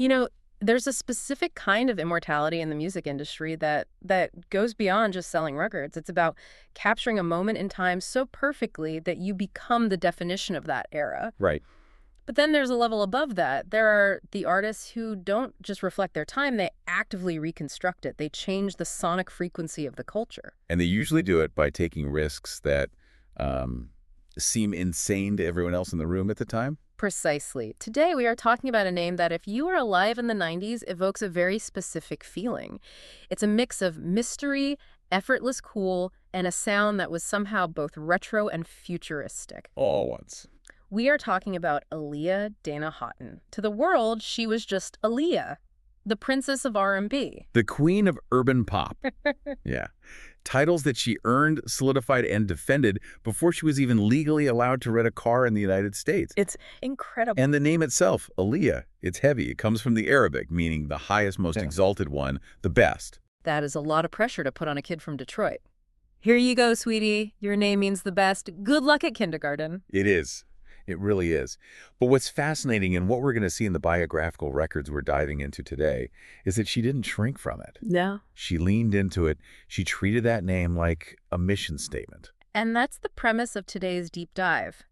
You know, there's a specific kind of immortality in the music industry that goes beyond just selling records. It's about capturing a moment in time so perfectly that you become the definition of that era. Right. But then there's a level above that. There are the artists who don't just reflect their time, they actively reconstruct it. They change the sonic frequency of the culture. And they usually do it by taking risks that seem insane to everyone else in the room at the time. Precisely. Today we are talking about a name that, if you were alive in the 90s, evokes a very specific feeling. It's a mix of mystery, effortless cool, and a sound that was somehow both retro and futuristic. All at once. We are talking about Aaliyah Dana Haughton. To the world, she was just Aaliyah, the princess of R&B. The queen of urban pop. Yeah. Titles that she earned, solidified, and defended before she was even legally allowed to rent a car in the United States. It's incredible. And the name itself, Aaliyah, it's heavy. It comes from the Arabic, meaning the highest, most exalted one, the best. That is a lot of pressure to put on a kid from Detroit. Here you go, sweetie. Your name means the best. Good luck at kindergarten. It is. It really is. But what's fascinating, and what we're going to see in the biographical records we're diving into today, is that she didn't shrink from it. No. She leaned into it. She treated that name like a mission statement. And that's the premise of today's deep dive.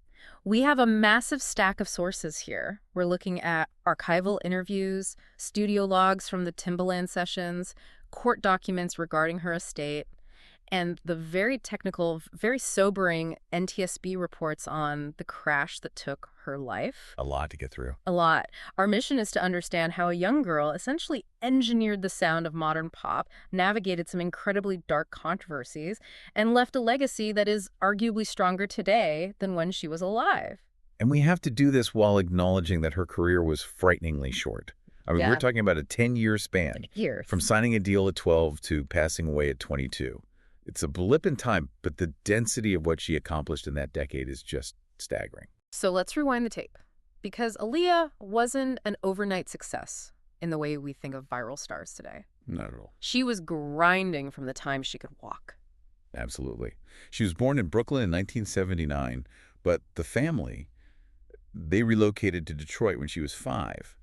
We have a massive stack of sources here. We're looking at archival interviews, studio logs from the Timbaland sessions, court documents regarding her estate, and the very technical, very sobering NTSB reports on the crash that took her life. A lot to get through. A lot. Our mission is to understand how a young girl essentially engineered the sound of modern pop, navigated some incredibly dark controversies, and left a legacy that is arguably stronger today than when she was alive. And we have to do this while acknowledging that her career was frighteningly short. I mean, Yeah. we're talking about a 10-year span. Years. From signing a deal at 12 to passing away at 22. It's a blip in time, but the density of what she accomplished in that decade is just staggering. So let's rewind the tape. Because Aaliyah wasn't an overnight success in the way we think of viral stars today. Not at all. She was grinding from the time she could walk. Absolutely. She was born in Brooklyn in 1979, but the family, they relocated to Detroit when she was 5.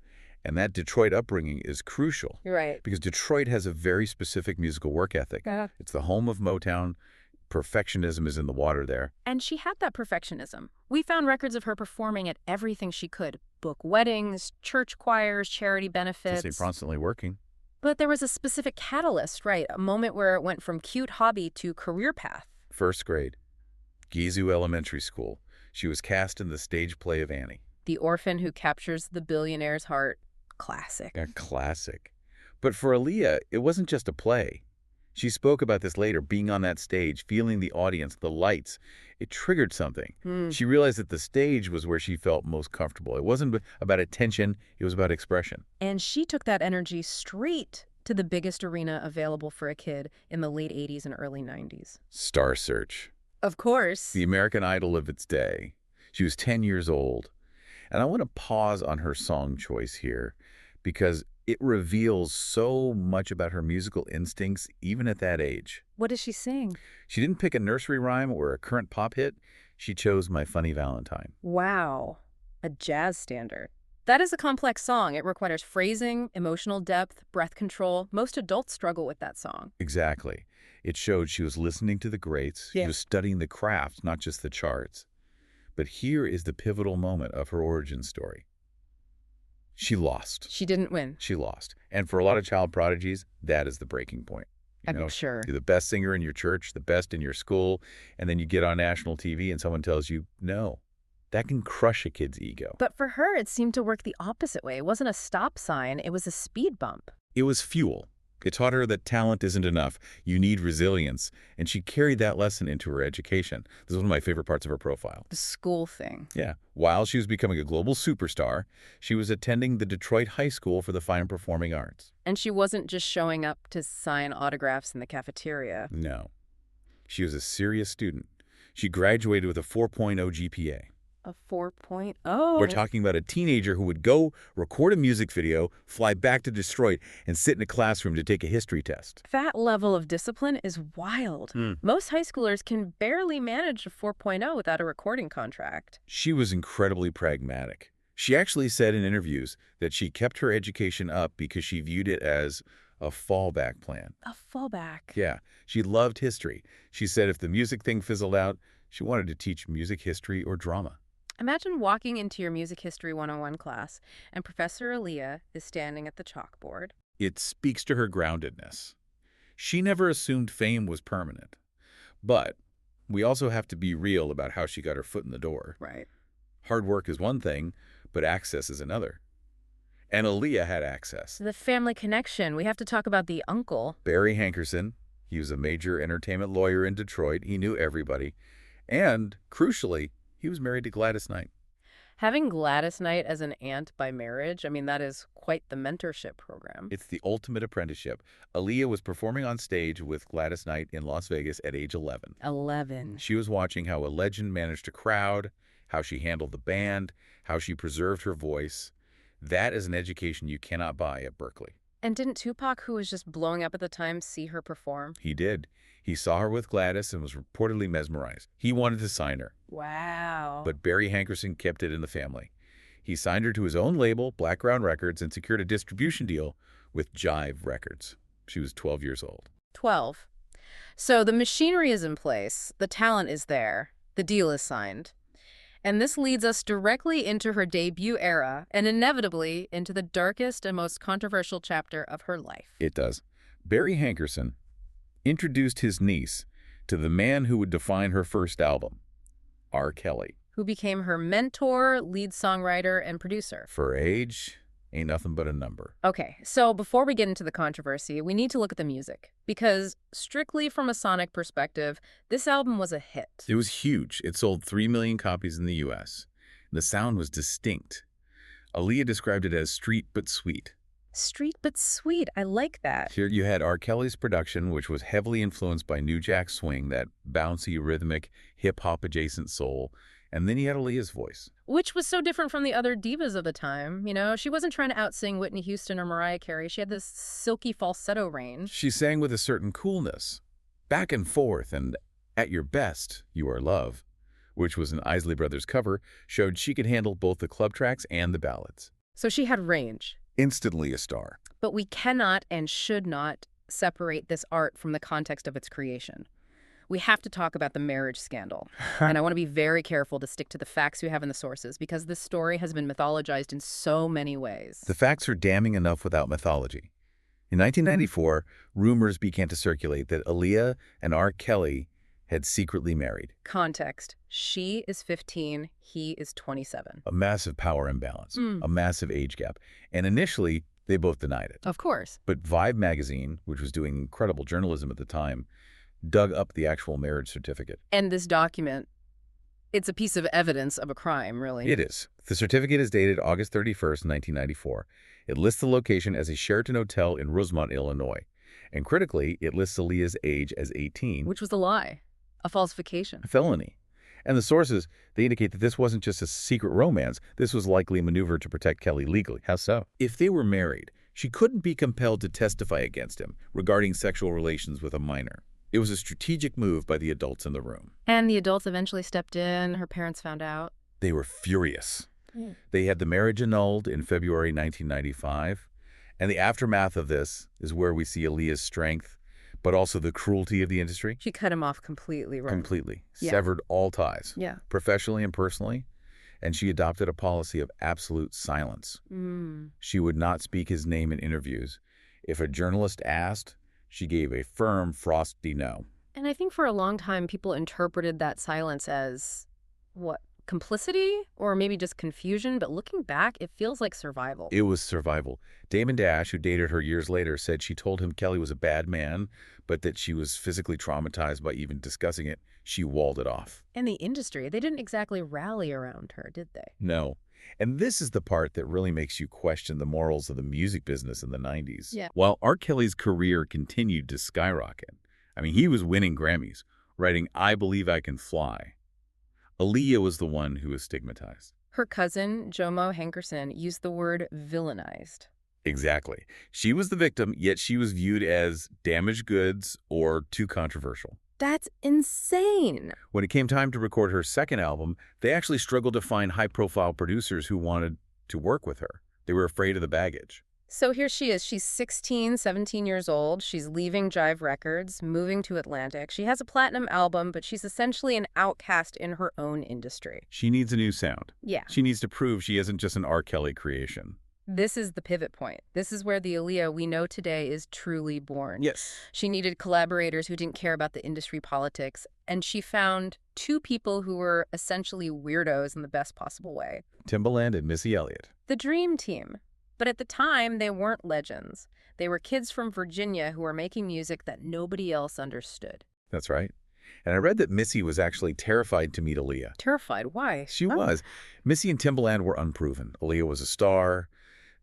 And that Detroit upbringing is crucial. You're right. Because Detroit has a very specific musical work ethic. Yeah. It's the home of Motown. Perfectionism is in the water there. And she had that perfectionism. We found records of her performing at everything she could. Book weddings, church choirs, charity benefits. They're constantly working. But there was a specific catalyst, right? A moment where it went from cute hobby to career path. First grade. Gizu Elementary School. She was cast in the stage play of Annie. The orphan who captures the billionaire's heart. Classic. A classic. But for Aaliyah, it wasn't just a play. She spoke about this later, being on that stage, feeling the audience, the lights. It triggered something. She realized that the stage was where she felt most comfortable. It wasn't about attention, it was about expression. And she took that energy straight to the biggest arena available for a kid in the late 80s and early 90s. Star Search. Of course. The American Idol of its day. She was 10 years old. And I want to pause on her song choice here because it reveals so much about her musical instincts even at that age. What does she sing? She didn't pick a nursery rhyme or a current pop hit. She chose My Funny Valentine. Wow. A jazz standard. That is a complex song. It requires phrasing, emotional depth, breath control. Most adults struggle with that song. Exactly. It showed she was listening to the greats. Yeah. She was studying the craft, not just the charts. But here is the pivotal moment of her origin story. She lost. She didn't win. She lost. And for a lot of child prodigies, that is the breaking point. I'm sure. You're the best singer in your church, the best in your school, and then you get on national TV and someone tells you, no. That can crush a kid's ego. But for her, it seemed to work the opposite way. It wasn't a stop sign. It was a speed bump. It was fuel. It taught her that talent isn't enough. You need resilience. And she carried that lesson into her education. This is one of my favorite parts of her profile. The school thing. Yeah. While she was becoming a global superstar, she was attending the Detroit High School for the Fine Performing Arts. And she wasn't just showing up to sign autographs in the cafeteria. No. She was a serious student. She graduated with a 4.0 GPA. A 4.0. We're talking about a teenager who would go record a music video, fly back to Detroit, and sit in a classroom to take a history test. That level of discipline is wild. Most high schoolers can barely manage a 4.0 without a recording contract. She was incredibly pragmatic. She actually said in interviews that she kept her education up because she viewed it as a fallback plan. A fallback. Yeah, she loved history. She said if the music thing fizzled out, she wanted to teach music history or drama. Imagine walking into your Music History 101 class, and Professor Aaliyah is standing at the chalkboard. It speaks to her groundedness. She never assumed fame was permanent. But we also have to be real about how she got her foot in the door. Right. Hard work is one thing, but access is another. And Aaliyah had access. The family connection. We have to talk about the uncle. Barry Hankerson, he was a major entertainment lawyer in Detroit. He knew everybody. And, crucially, he was married to Gladys Knight. Having Gladys Knight as an aunt by marriage, I mean, that is quite the mentorship program. It's the ultimate apprenticeship. Aaliyah was performing on stage with Gladys Knight in Las Vegas at age 11. 11. She was watching how a legend managed a crowd, how she handled the band, how she preserved her voice. That is an education you cannot buy at Berkeley. And didn't Tupac, who was just blowing up at the time, see her perform? He did. He saw her with Gladys and was reportedly mesmerized. He wanted to sign her. Wow. But Barry Hankerson kept it in the family. He signed her to his own label, Blackground Records, and secured a distribution deal with Jive Records. She was 12 years old. 12. So the machinery is in place, the talent is there, the deal is signed. And this leads us directly into her debut era and inevitably into the darkest and most controversial chapter of her life. It does. Barry Hankerson introduced his niece to the man who would define her first album, R. Kelly. Who became her mentor, lead songwriter, and producer. For age, ain't nothing but a number. Okay, so before we get into the controversy, we need to look at the music. Because strictly from a sonic perspective, this album was a hit. It was huge. It sold 3 million copies in the U.S. The sound was distinct. Aaliyah described it as street but sweet. Street but sweet. I like that. Here you had R. Kelly's production, which was heavily influenced by New Jack Swing, that bouncy, rhythmic, hip-hop adjacent soul. And then you had Aaliyah's voice. Which was so different from the other divas of the time. You know, she wasn't trying to outsing Whitney Houston or Mariah Carey. She had this silky falsetto range. She sang with a certain coolness. Back and forth, and at your best, you are love, which was an Isley Brothers cover, showed she could handle both the club tracks and the ballads. So she had range. Instantly a star. But we cannot and should not separate this art from the context of its creation. We have to talk about the marriage scandal. And I want to be very careful to stick to the facts we have in the sources, because this story has been mythologized in so many ways. The facts are damning enough without mythology. In 1994, rumors began to circulate that Aaliyah and R. Kelly had secretly married. Context. She is 15, he is 27. A massive power imbalance, a massive age gap. And initially, they both denied it. Of course. But Vibe magazine, which was doing incredible journalism at the time, dug up the actual marriage certificate. And this document, it's a piece of evidence of a crime, really. It is. The certificate is dated August 31st, 1994. It lists the location as a Sheraton Hotel in Rosemont, Illinois. And critically, it lists Aaliyah's age as 18. Which was a lie. A falsification. A felony. And the sources, they indicate that this wasn't just a secret romance. This was likely a maneuver to protect Kelly legally. How so? If they were married, she couldn't be compelled to testify against him regarding sexual relations with a minor. It was a strategic move by the adults in the room. And the adults eventually stepped in. Her parents found out. They were furious. They had the marriage annulled in February 1995. And the aftermath of this is where we see Aaliyah's strength, but also the cruelty of the industry. She cut him off completely, right? Completely. Yeah. Severed all ties. Yeah. Professionally and personally. And she adopted a policy of absolute silence. She would not speak his name in interviews. If a journalist asked, she gave a firm, frosty no. And I think for a long time, people interpreted that silence as, what, complicity? Or maybe just confusion? But looking back, it feels like survival. It was survival. Damon Dash, who dated her years later, said she told him Kelly was a bad man, but that she was physically traumatized by even discussing it. She walled it off. And the industry, they didn't exactly rally around her, did they? No. And this is the part that really makes you question the morals of the music business in the 90s. Yeah. While R. Kelly's career continued to skyrocket, I mean, he was winning Grammys, writing I Believe I Can Fly. Aaliyah was the one who was stigmatized. Her cousin, Jomo Hankerson, used the word villainized. Exactly. She was the victim, yet she was viewed as damaged goods or too controversial. That's insane. When it came time to record her second album, they actually struggled to find high-profile producers who wanted to work with her. They were afraid of the baggage. So here she is. She's 16, 17 years old. She's leaving Jive Records, moving to Atlantic. She has a platinum album, but she's essentially an outcast in her own industry. She needs a new sound. Yeah. She needs to prove she isn't just an R. Kelly creation. This is the pivot point. This is where the Aaliyah we know today is truly born. Yes. She needed collaborators who didn't care about the industry politics, and she found two people who were essentially weirdos in the best possible way. Timbaland and Missy Elliott. The dream team. But at the time, they weren't legends. They were kids from Virginia who were making music that nobody else understood. That's right. And I read that Missy was actually terrified to meet Aaliyah. Terrified? Why? She was. Missy and Timbaland were unproven. Aaliyah was a star.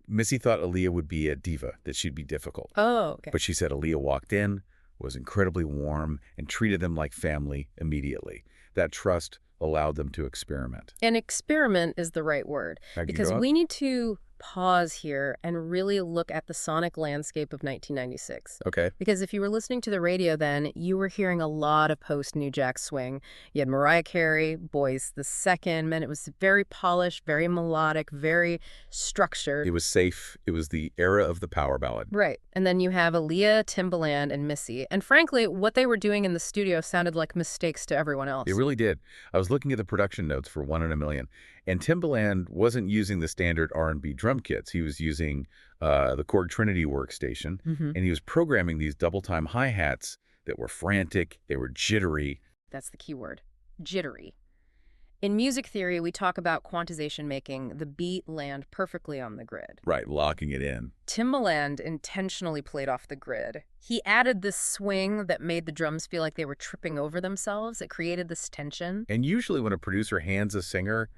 Missy thought Aaliyah would be a diva, that she'd be difficult. Oh, okay. But she said Aaliyah walked in, was incredibly warm, and treated them like family immediately. That trust allowed them to experiment. And experiment is the right word, because we need to pause here and really look at the sonic landscape of 1996. Okay. Because if you were listening to the radio then, you were hearing a lot of post-New Jack Swing. You had Mariah Carey, Boyce II Men. It was very polished, very melodic, very structured. It was safe. It was the era of the power ballad. Right. And then you have Aaliyah, Timbaland, and Missy. And frankly, what they were doing in the studio sounded like mistakes to everyone else. It really did. I was looking at the production notes for 1 in a Million, and Timbaland wasn't using the standard R&B drum kits. He was using the Korg Trinity workstation, and he was programming these double-time hi-hats that were frantic, they were jittery. That's the key word, jittery. In music theory, we talk about quantization making the beat land perfectly on the grid. Right, locking it in. Timbaland intentionally played off the grid. He added this swing that made the drums feel like they were tripping over themselves. It created this tension. And usually when a producer hands a singer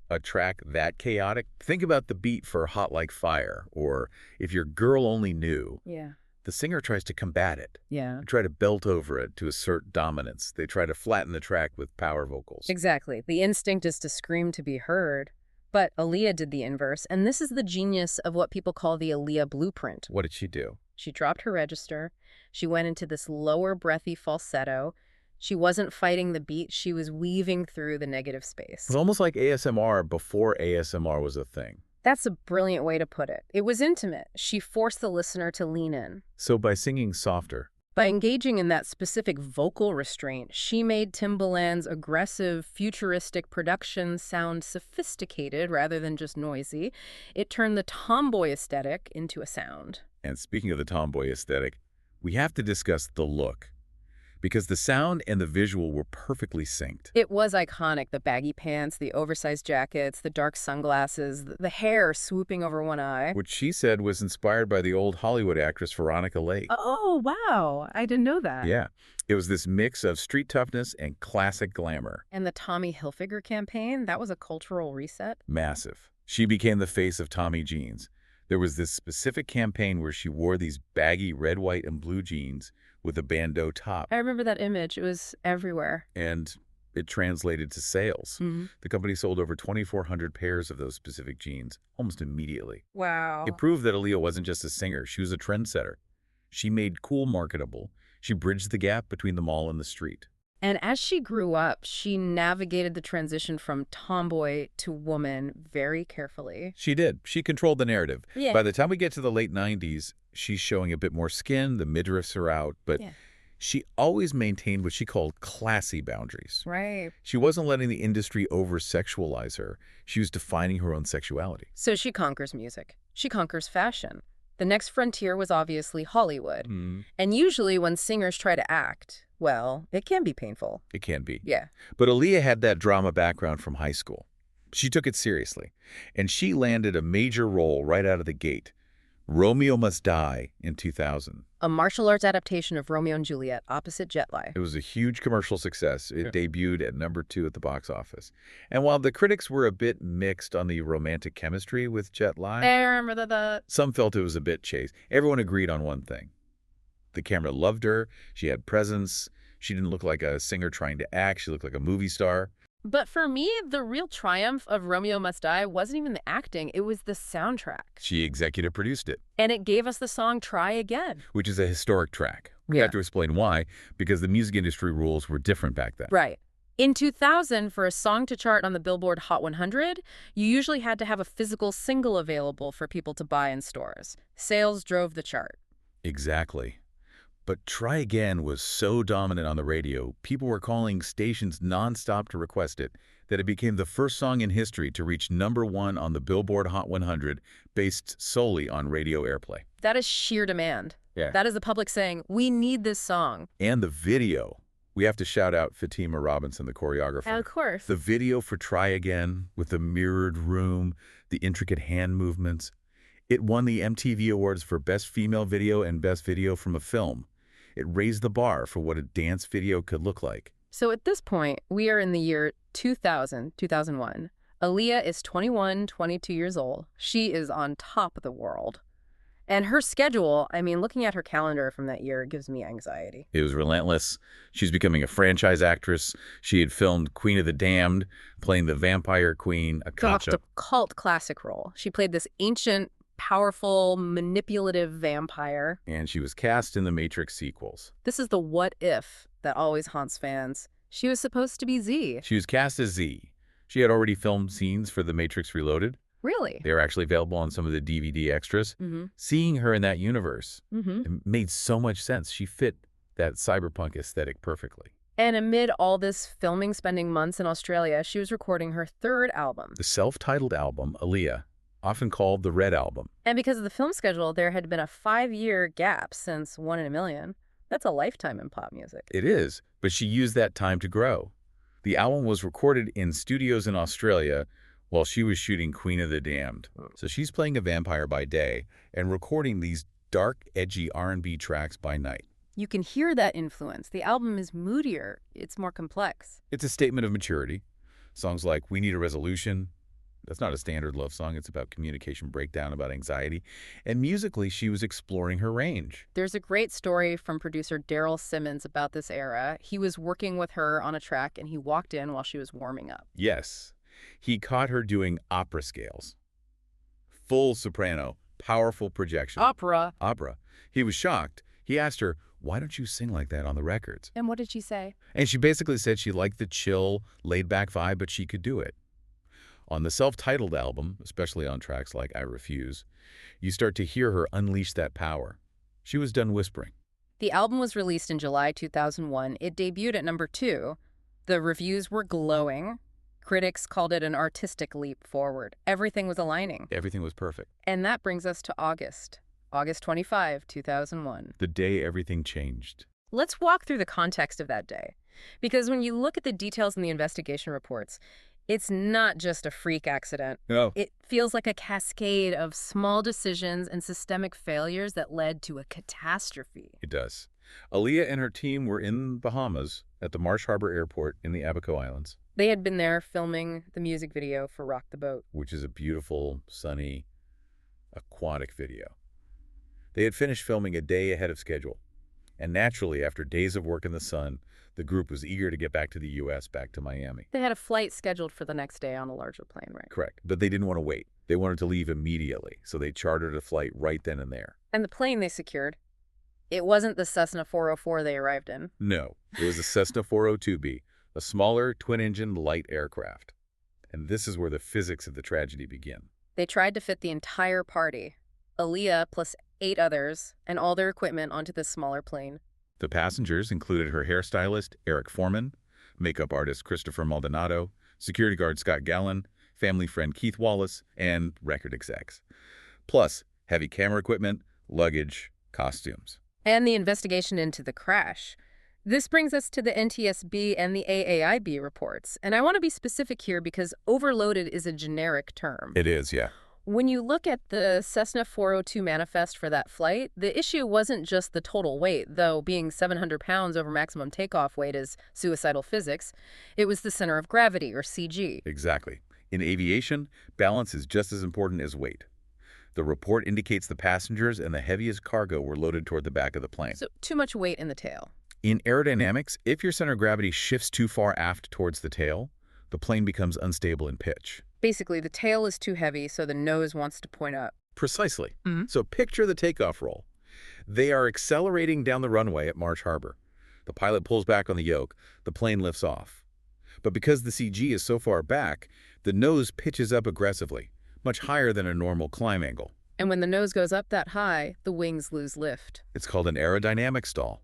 a track that chaotic, think about the beat for Hot Like Fire, or If Your Girl Only Knew. Yeah. The singer tries to combat it. Yeah. They try to belt over it to assert dominance. They try to flatten the track with power vocals. Exactly. The instinct is to scream to be heard. But Aaliyah did the inverse, and this is the genius of what people call the Aaliyah blueprint. What did she do? She dropped her register. She went into this lower breathy falsetto. She wasn't fighting the beat. She was weaving through the negative space. It was almost like ASMR before ASMR was a thing. That's a brilliant way to put it. It was intimate. She forced the listener to lean in. So by singing softer, by engaging in that specific vocal restraint, she made Timbaland's aggressive, futuristic production sound sophisticated rather than just noisy. It turned the tomboy aesthetic into a sound. And speaking of the tomboy aesthetic, we have to discuss the look, because the sound and the visual were perfectly synced. It was iconic. The baggy pants, the oversized jackets, the dark sunglasses, the hair swooping over one eye. Which she said was inspired by the old Hollywood actress Veronica Lake. Oh, wow. I didn't know that. Yeah. It was this mix of street toughness and classic glamour. And the Tommy Hilfiger campaign, that was a cultural reset? Massive. She became the face of Tommy jeans. There was this specific campaign where she wore these baggy red, white, and blue jeans with a bandeau top. I remember that image. It was everywhere. And it translated to sales. Mm-hmm. The company sold over 2,400 pairs of those specific jeans almost immediately. Wow. It proved that Aaliyah wasn't just a singer. She was a trendsetter. She made cool marketable. She bridged the gap between the mall and the street. And as she grew up, she navigated the transition from tomboy to woman very carefully. She did. She controlled the narrative. Yeah. By the time we get to the late 90s, she's showing a bit more skin, the midriffs are out, but she always maintained what she called classy boundaries. Right. She wasn't letting the industry over-sexualize her. She was defining her own sexuality. So she conquers music. She conquers fashion. The next frontier was obviously Hollywood. And usually when singers try to act, well, it can be painful. It can be. Yeah. But Aaliyah had that drama background from high school. She took it seriously, and she landed a major role right out of the gate. Romeo Must Die in 2000. A martial arts adaptation of Romeo and Juliet opposite Jet Li. It was a huge commercial success. It debuted at #2 at the box office. And while the critics were a bit mixed on the romantic chemistry with Jet Li, I remember that. Some felt it was a bit chase. Everyone agreed on one thing. The camera loved her. She had presence. She didn't look like a singer trying to act. She looked like a movie star. But for me, the real triumph of Romeo Must Die wasn't even the acting. It was the soundtrack. She executive produced it. And it gave us the song Try Again. Which is a historic track. We have to explain why, because the music industry rules were different back then. Right. In 2000, for a song to chart on the Billboard Hot 100, you usually had to have a physical single available for people to buy in stores. Sales drove the chart. Exactly. But Try Again was so dominant on the radio, people were calling stations nonstop to request it, that it became the first song in history to reach #1 on the Billboard Hot 100, based solely on radio airplay. That is sheer demand. Yeah. That is the public saying, we need this song. And the video. We have to shout out Fatima Robinson, the choreographer. Of course. The video for Try Again, with the mirrored room, the intricate hand movements, it won the MTV Awards for Best Female Video and Best Video from a Film. It raised the bar for what a dance video could look like. So at this point, we are in the year 2001. Aaliyah is 21, 22 years old. She is on top of the world. And her schedule, I mean, looking at her calendar from that year, gives me anxiety. It was relentless. She's becoming a franchise actress. She had filmed Queen of the Damned, playing the vampire queen, Akasha. A cult classic role. She played this ancient, powerful, manipulative vampire. And she was cast in the Matrix sequels. This is the what if that always haunts fans. She was supposed to be Z. She was cast as Z. She had already filmed scenes for The Matrix Reloaded. Really? They are actually available on some of the DVD extras. Seeing her in that universe it made so much sense. She fit that cyberpunk aesthetic perfectly. And amid all this filming, spending months in Australia, she was recording her third album. The self-titled album, Aaliyah, often called the Red Album. And because of the film schedule, there had been a 5-year gap since One in a Million. That's a lifetime in pop music. It is, but she used that time to grow. The album was recorded in studios in Australia while she was shooting Queen of the Damned. So she's playing a vampire by day and recording these dark, edgy R&B tracks by night. You can hear that influence. The album is moodier. It's more complex. It's a statement of maturity. Songs like We Need a Resolution, that's not a standard love song. It's about communication breakdown, about anxiety. And musically, she was exploring her range. There's a great story from producer Daryl Simmons about this era. He was working with her on a track, and he walked in while she was warming up. Yes. He caught her doing opera scales. Full soprano, powerful projection. Opera. He was shocked. He asked her, why don't you sing like that on the records? And what did she say? And she basically said she liked the chill, laid-back vibe, but she could do it. On the self-titled album, especially on tracks like I Refuse, you start to hear her unleash that power. She was done whispering. The album was released in July 2001. It debuted at #2. The reviews were glowing. Critics called it an artistic leap forward. Everything was aligning. Everything was perfect. And that brings us to August 25, 2001. The day everything changed. Let's walk through the context of that day. Because when you look at the details in the investigation reports, it's not just a freak accident. No. It feels like a cascade of small decisions and systemic failures that led to a catastrophe. It does. Aaliyah and her team were in Bahamas at the Marsh Harbor Airport in the Abaco Islands. They had been there filming the music video for Rock the Boat, which is a beautiful, sunny, aquatic video. They had finished filming a day ahead of schedule. And naturally, after days of work in the sun, the group was eager to get back to the U.S., back to Miami. They had a flight scheduled for the next day on a larger plane, right? Correct. But they didn't want to wait. They wanted to leave immediately, so they chartered a flight right then and there. And the plane they secured, it wasn't the Cessna 404 they arrived in. No, it was a Cessna 402B, a smaller twin-engine light aircraft. And this is where the physics of the tragedy begin. They tried to fit the entire party, Aaliyah plus 8 others, and all their equipment onto this smaller plane. The passengers included her hairstylist, Eric Foreman, makeup artist Christopher Maldonado, security guard Scott Gallen, family friend Keith Wallace, and record execs. Plus, heavy camera equipment, luggage, costumes. And the investigation into the crash. This brings us to the NTSB and the AAIB reports. And I want to be specific here because overloaded is a generic term. It is, yeah. When you look at the Cessna 402 manifest for that flight, the issue wasn't just the total weight, though being 700 pounds over maximum takeoff weight is suicidal physics. It was the center of gravity, or CG. Exactly. In aviation, balance is just as important as weight. The report indicates the passengers and the heaviest cargo were loaded toward the back of the plane. So too much weight in the tail. In aerodynamics, if your center of gravity shifts too far aft towards the tail, the plane becomes unstable in pitch. Basically, the tail is too heavy, so the nose wants to point up. Precisely. So picture the takeoff roll. They are accelerating down the runway at Marsh Harbor. The pilot pulls back on the yoke. The plane lifts off. But because the CG is so far back, the nose pitches up aggressively, much higher than a normal climb angle. And when the nose goes up that high, the wings lose lift. It's called an aerodynamic stall.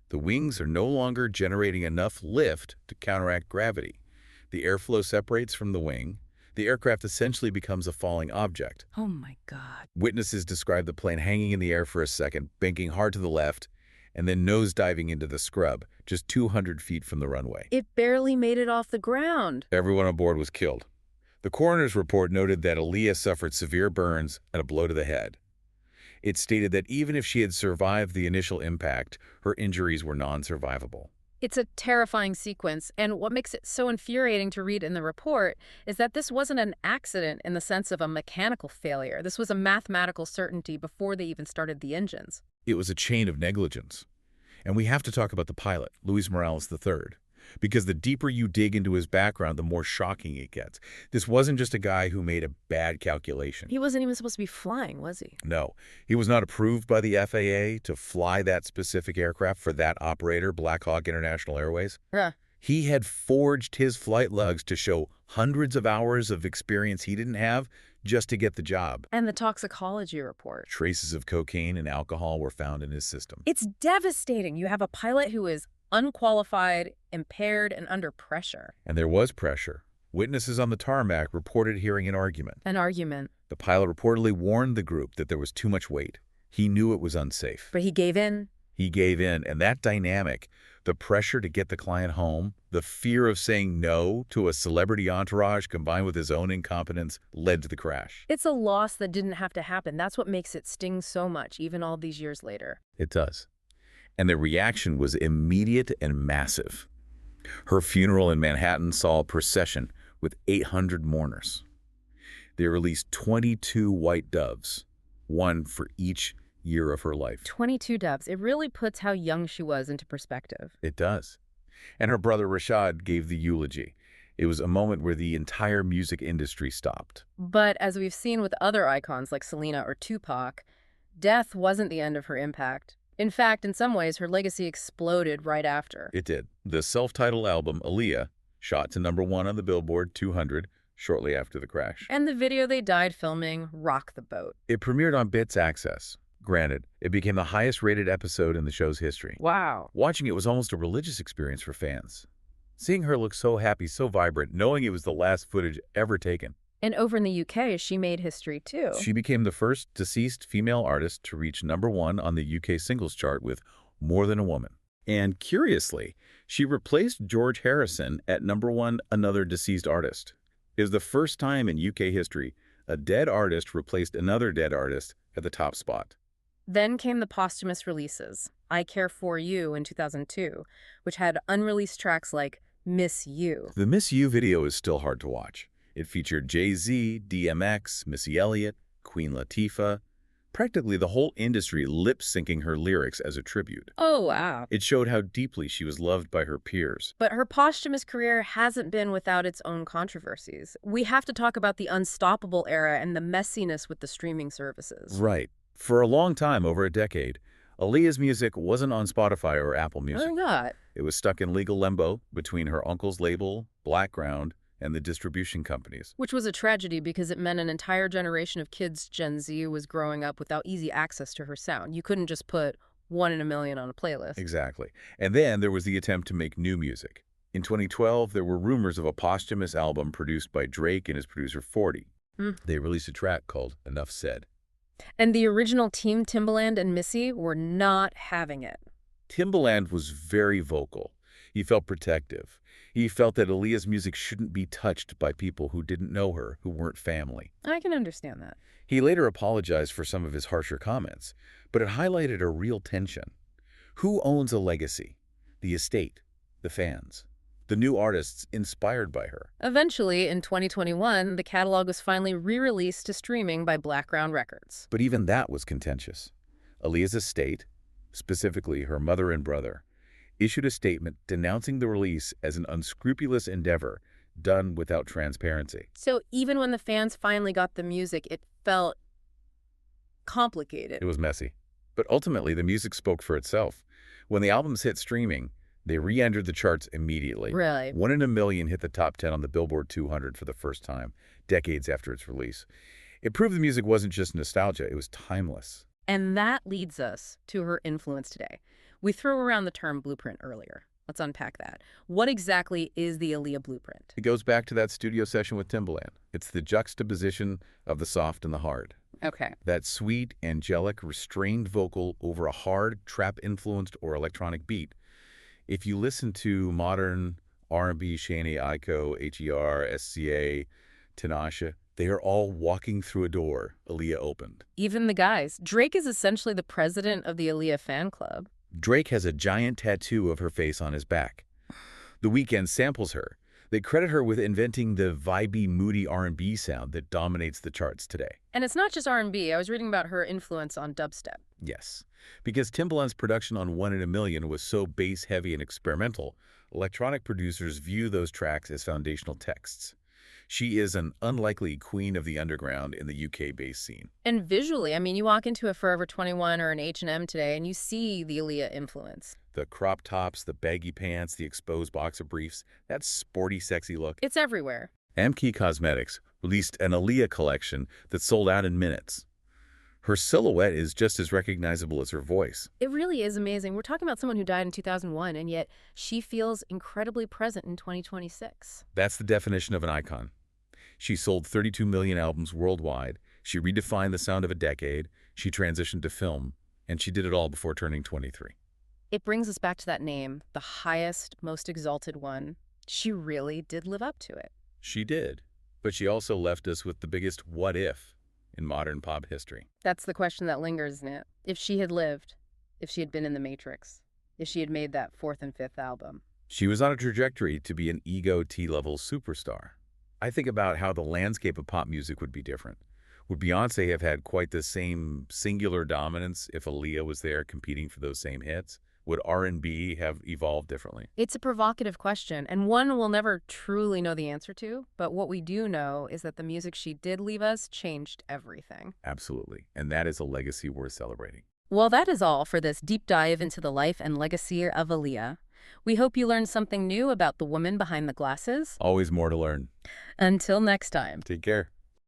The wings are no longer generating enough lift to counteract gravity. The airflow separates from the wing. The aircraft essentially becomes a falling object. Oh my God. Witnesses describe the plane hanging in the air for a second, banking hard to the left, and then nose-diving into the scrub, just 200 feet from the runway. It barely made it off the ground. Everyone on board was killed. The coroner's report noted that Aaliyah suffered severe burns and a blow to the head. It stated that even if she had survived the initial impact, her injuries were non-survivable. It's a terrifying sequence, and what makes it so infuriating to read in the report is that this wasn't an accident in the sense of a mechanical failure. This was a mathematical certainty before they even started the engines. It was a chain of negligence. And we have to talk about the pilot, Luis Morales III, because the deeper you dig into his background, the more shocking it gets. This wasn't just a guy who made a bad calculation. He wasn't even supposed to be flying, was he? No, he was not approved by the FAA to fly that specific aircraft for that operator, Black Hawk International Airways. Huh. He had forged his flight logs to show hundreds of hours of experience he didn't have just to get the job. And the toxicology report. Traces of cocaine and alcohol were found in his system. It's devastating. You have a pilot who is unqualified, impaired, and under pressure. And there was pressure. Witnesses on the tarmac reported hearing an argument. An argument. The pilot reportedly warned the group that there was too much weight. He knew it was unsafe. But he gave in. He gave in, and that dynamic, the pressure to get the client home, the fear of saying no to a celebrity entourage combined with his own incompetence, led to the crash. It's a loss that didn't have to happen. That's what makes it sting so much, even all these years later. It does. And the reaction was immediate and massive. Her funeral in Manhattan saw a procession with 800 mourners. They released 22 white doves, one for each year of her life. 22 doves. It really puts how young she was into perspective. It does. And her brother Rashad gave the eulogy. It was a moment where the entire music industry stopped. But as we've seen with other icons like Selena or Tupac, death wasn't the end of her impact. In fact, in some ways, her legacy exploded right after. It did. The self-titled album, Aaliyah, shot to #1 on the Billboard 200 shortly after the crash. And the video they died filming rocked the boat. It premiered on Bits Access. Granted, it became the highest-rated episode in the show's history. Wow. Watching it was almost a religious experience for fans. Seeing her look so happy, so vibrant, knowing it was the last footage ever taken. And over in the UK, she made history too. She became the first deceased female artist to reach #1 on the UK singles chart with More Than a Woman. And curiously, she replaced George Harrison at #1, another deceased artist. It was the first time in UK history a dead artist replaced another dead artist at the top spot. Then came the posthumous releases. I Care For You in 2002, which had unreleased tracks like Miss You. The Miss You video is still hard to watch. It featured Jay-Z, DMX, Missy Elliott, Queen Latifah, practically the whole industry lip-syncing her lyrics as a tribute. Oh, wow. It showed how deeply she was loved by her peers. But her posthumous career hasn't been without its own controversies. We have to talk about the Unstoppable era and the messiness with the streaming services. Right. For a long time, over a decade, Aaliyah's music wasn't on Spotify or Apple Music. Oh, not. It was stuck in legal limbo between her uncle's label, Blackground, and the distribution companies. Which was a tragedy because it meant an entire generation of kids, Gen Z, was growing up without easy access to her sound. You couldn't just put 1 in a million on a playlist. Exactly. And then there was the attempt to make new music. In 2012, there were rumors of a posthumous album produced by Drake and his producer 40. They released a track called Enough Said. And the original team, Timbaland and Missy, were not having it. Timbaland was very vocal. He felt protective. He felt that Aaliyah's music shouldn't be touched by people who didn't know her, who weren't family. I can understand that. He later apologized for some of his harsher comments, but it highlighted a real tension. Who owns a legacy? The estate, the fans, the new artists inspired by her. Eventually, in 2021, the catalog was finally re-released to streaming by Blackground Records. But even that was contentious. Aaliyah's estate, specifically her mother and brother, issued a statement denouncing the release as an unscrupulous endeavor done without transparency. So even when the fans finally got the music, it felt complicated. It was messy. But ultimately, the music spoke for itself. When the albums hit streaming, They re-entered the charts immediately. Really? One in a Million hit the top 10 on the Billboard 200 for the first time, decades after its release. It proved the music wasn't just nostalgia, it was timeless. And that leads us to her influence today. We threw around the term blueprint earlier. Let's unpack that. What exactly is the Aaliyah blueprint? It goes back to that studio session with Timbaland. It's the juxtaposition of the soft and the hard. Okay. That sweet, angelic, restrained vocal over a hard, trap-influenced or electronic beat. If you listen to modern R&B, Shanae Aiko, HER, SCA, Tinashe, they are all walking through a door Aaliyah opened. Even the guys. Drake is essentially the president of the Aaliyah fan club. Drake has a giant tattoo of her face on his back. The Weeknd samples her. They credit her with inventing the vibey, moody R&B sound that dominates the charts today. And it's not just R&B. I was reading about her influence on dubstep. Yes, because Timbaland's production on One in a Million was so bass-heavy and experimental, electronic producers view those tracks as foundational texts. She is an unlikely queen of the underground in the UK bass scene. And visually, I mean, you walk into a Forever 21 or an H&M today and you see the Aaliyah influence. The crop tops, the baggy pants, the exposed boxer briefs, that sporty, sexy look. It's everywhere. Amkey Cosmetics released an Aaliyah collection that sold out in minutes. Her silhouette is just as recognizable as her voice. It really is amazing. We're talking about someone who died in 2001, and yet she feels incredibly present in 2026. That's the definition of an icon. She sold 32 million albums worldwide. She redefined the sound of a decade. She transitioned to film. And she did it all before turning 23. It brings us back to that name, the highest, most exalted one. She really did live up to it. She did. But she also left us with the biggest what if in modern pop history. That's the question that lingers, isn't it? If she had lived, if she had been in the Matrix, if she had made that fourth and fifth album. She was on a trajectory to be an ego T-level superstar. I think about how the landscape of pop music would be different. Would Beyoncé have had quite the same singular dominance if Aaliyah was there competing for those same hits? Would R&B have evolved differently? It's a provocative question, and one we'll never truly know the answer to, but what we do know is that the music she did leave us changed everything. Absolutely, and that is a legacy worth celebrating. Well, that is all for this deep dive into the life and legacy of Aaliyah. We hope you learned something new about the woman behind the glasses. Always more to learn. Until next time. Take care.